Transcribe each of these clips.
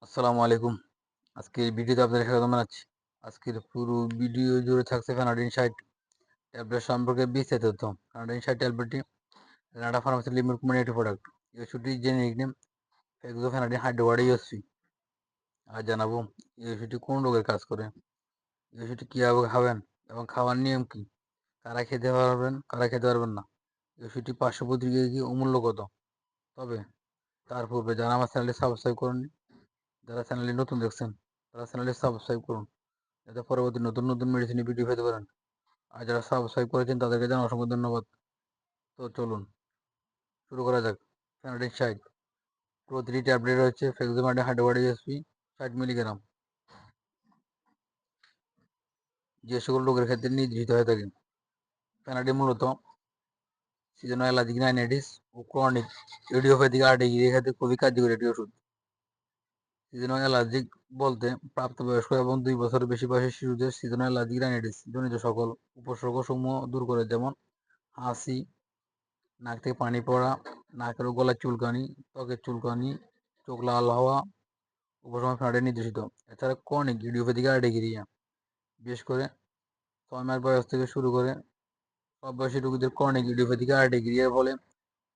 আসসালামু আলাইকুম। আজকের ভিডিওতে আপনাদের স্বাগতম জানাচ্ছি। আজকের পুরো ভিডিও জুড়ে থাকছে ফেনাডিন 60 ট্যাবলেট সম্পর্কে বিস্তারিত তথ্য। ফেনাডিন 60 ট্যাবলেটটি কানাডা ফার্মাসি লিমিটেড কোম্পানির একটি প্রোডাক্ট। এই ওষুধটির generic name fexofenadine hydroxide USP. আর জানাবো এই ওষুধটি কোন রোগের কাজ করে, এই ওষুধটি কীভাবে খাবেন এবং খাওয়ার নিয়ম কী, কারা খেতে পারবেন কারা খেতে পারবেন না, এই ওষুধটি পার্শ্ব প্রতিক্রিয়া কী ও মূল্য কত। তবে তার পূর্বে যারা আমার চ্যানেলটি সাবস্ক্রাইব করেননি, যারা চ্যানেলটি নতুন দেখছেন তারা চ্যানেলটি সাবস্ক্রাইব করুন, যাতে পরবর্তী নতুন নতুন মেডিসিনের ভিডিও পেতে পারেন। আর যারা সাবস্ক্রাইব করেছেন তাদেরকে জানাই অসংখ্য ধন্যবাদ। তো চলুন শুরু করা যাক। ফেনাডিন 60 প্রতিটি ট্যাবলেট রয়েছে ফেক্সোফেনাডিন হাইড্রোক্সাইড ইউএসপি 60 মিলিগ্রাম, যে সকল রোগের ক্ষেত্রে নির্দেশিত হয়ে থাকে। ফেনাডিন মূলত সিজনাল অ্যালার্জিক রাইনাইটিস ও ক্রনিক ইডিওপ্যাথিক আর্টেরিয়ার ক্ষেত্রে খুবই কার্যকরী একটি ওষুধ। সিজনাল অ্যালার্জিক বলতে প্রাপ্তবয়স্ক এবং 2 বছরের বেশি বয়সের শিশুদের সিজনাল অ্যালার্জিক রাইনাইটিস জনিত সকল উপসর্গসমূহ দূর করে, যেমন হাঁচি, নাক থেকে পানি পড়া, নাকের ও গলার চুলকানি, ত্বকের চুলকানি, চোখ লাল হওয়া উপশমন ফেনাডিন নির্দেশিত। এছাড়া ক্রনিক ইডিওপ্যাথিক আর্টেরিয়া, বিশেষ করে 6 মাস বয়স থেকে শুরু করে সব বয়সী রোগীদের ক্রনিক ইডিওপ্যাথিক আর্টেরিয়ার ফলে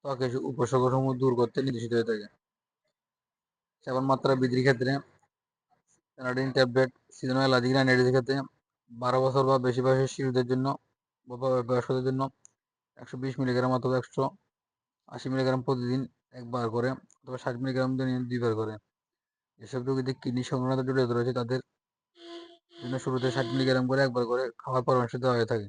ত্বকের উপসর্গসমূহ দূর করতে নির্দেশিত হয়ে থাকে। সেবন মাত্রা বৃদ্ধির ক্ষেত্রে ফেনাডিন ট্যাবলেট সিজনাল অ্যালার্জিক রাইনাইটিসের ক্ষেত্রে 12 বছর বা বেশি বয়সের শিশুদের জন্য বা বয়স্কদের জন্য 120 মিলিগ্রাম অথবা 180 মিলিগ্রাম প্রতিদিন একবার করে, অথবা 60 মিলিগ্রাম দৈনিক 2 বার করে। যেসব রোগীদের কিডনি সংক্রান্ত জটিলতা রয়েছে তাদের জন্য শুরুতে 60 মিলিগ্রাম করে একবার করে খাওয়ার পরামর্শ দেওয়া হয়ে থাকে।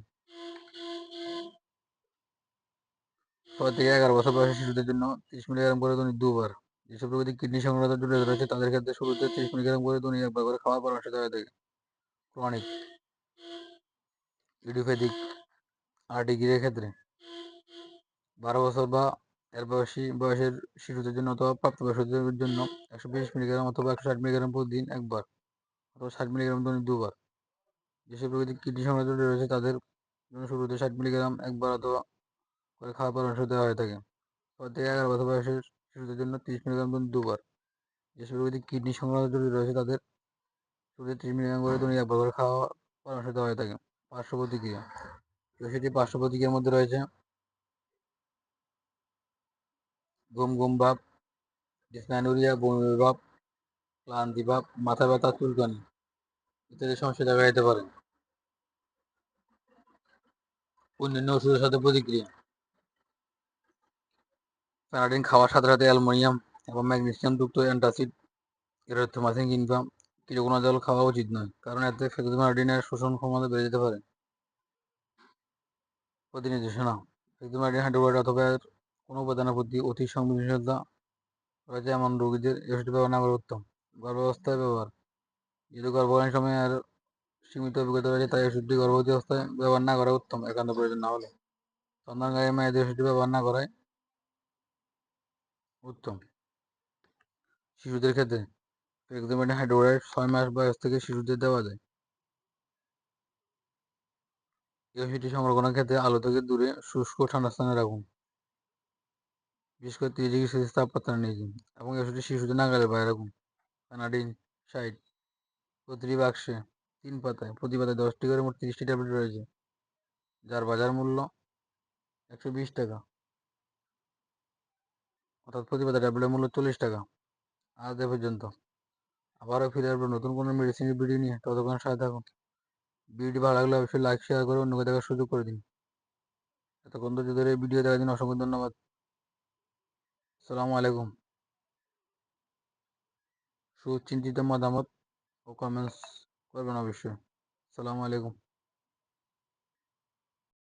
6 থেকে 11 বছর বয়সী শিশুদের জন্য 30 মিলিগ্রাম করে দৈনিক 2 বার। যেসব রোগীদের কিডনি সংক্রান্ত জটিলতা রয়েছে তাদের ক্ষেত্রে শুরুতে 30 মিলিগ্রাম করে দৈনিক একবার করে খাওয়ার পরামর্শ দেওয়া হয়ে থাকে। ক্রনিক ইডিওপ্যাথিক আর্টেরিয়ার ক্ষেত্রে 12 বছর বা এর বয়সের শিশুদের জন্য অথবা প্রাপ্তবয়স্কদের জন্য 120 মিলিগ্রাম অথবা 160 মিলিগ্রাম প্রতিদিন একবার, অথবা 60 মিলিগ্রাম দৈনিক 2 বার। যেসব রোগীদের কিডনি সংক্রান্ত জটিলতা রয়েছে তাদের জন্য শুরুতে 60 মিলিগ্রাম একবার অথবা করে খাওয়ার পরামর্শ দেওয়া হয়ে থাকে। 6 থেকে 11 বছর বয়সের শিশুদের জন্য 30 মিলিগ্রাম দৈনিক 2 বার। যেসব রোগীদের কিডনি সংক্রান্ত জটিলতা রয়েছে তাদের শুরুতে 30 মিলিগ্রাম করে দৈনিক একবার করে খাওয়ার পরামর্শ দেওয়া হয়ে থাকে। পার্শ্ব প্রতিক্রিয়া, সেটি পার্শ্ব প্রতিক্রিয়ার মধ্যে রয়েছে ঘুম ঘুম ভাব, ডিসমেনোরিয়া, বমি ভাব, ক্লান্তি ভাব, মাথা ব্যথা, চুলকানি ইত্যাদি সমস্যা দেখা যেতে পারে। অন্যান্য ওষুধের সাথে প্রতিক্রিয়া, ফেনাডিন খাওয়ার সাথে সাথে অ্যালুমিনিয়াম এবং ম্যাগনেসিয়াম যুক্ত অ্যান্টাসিড, এরিথ্রোমাইসিন কিংবা কিটোকোনাজল খাওয়া উচিত নয়, কারণ এতে ফেক্সোফেনাডিনের শোষণ ক্ষমতা বেড়ে যেতে পারে। প্রতি নির্দেশনা, ফেক্সোফেনাডিন হাইড্রোক্সাইড অথবা এর কোনো উপাদানের প্রতি অতি সংবেদনশীলতা রয়েছে এমন রোগীদের এই ওষুধটি ব্যবহার না করা উত্তম। গর্ভাবস্থায় ব্যবহার, যেহেতু গর্ভকালীন সময়ে আর সীমিত অভিজ্ঞতা রয়েছে তাই ওষুধটি গর্ভবতী অবস্থায় ব্যবহার না করা উত্তম, একান্ত প্রয়োজন না হলে। সন্তানকারী মেয়েদের ওষুধটি ব্যবহার না করাই উত্তম। শিশুদের ক্ষেত্রে ফেক্সোফেনাডিন হাইড্রোক্সাইড 6 মাস বয়স থেকে শিশুদের দেওয়া যায়। এই ওষুধটি সংরক্ষণের ক্ষেত্রে আলো থেকে দূরে শুষ্ক ঠান্ডা স্থানে রাখুন, বিশেষ করে 30 ডিগ্রি সেলসিয়াস তাপমাত্রা নিয়ে, এবং এই ওষুধটি শিশুদের নাগালের বাইরে রাখুন। ফেনাডিন 60 প্রতিটি বাক্সে 3 পাতায়, প্রতি পাতায় 10টি করে মোট 30টি ট্যাবলেট রয়েছে, যার বাজার মূল্য 120 টাকা, অর্থাৎ প্রতি পাতা ট্যাবলেটের মূল্য 40 টাকা। আজ এ পর্যন্ত, আবারও ফিরে আসবো নতুন কোনো মেডিসিনের ভিডিও নিয়ে, ততক্ষণ সাথে থাকুন। ভিডিওটি ভালো লাগলে অবশ্যই লাইক শেয়ার করে অন্যকে দেখার সুযোগ করে দিন। এতক্ষণ ধরে এই ভিডিও দেখার জন্য অসংখ্য ধন্যবাদ। আসসালামু আলাইকুম। সুচিন্তিত মতামত ও কমেন্টস করবেন অবশ্যই। আসসালামু আলাইকুম।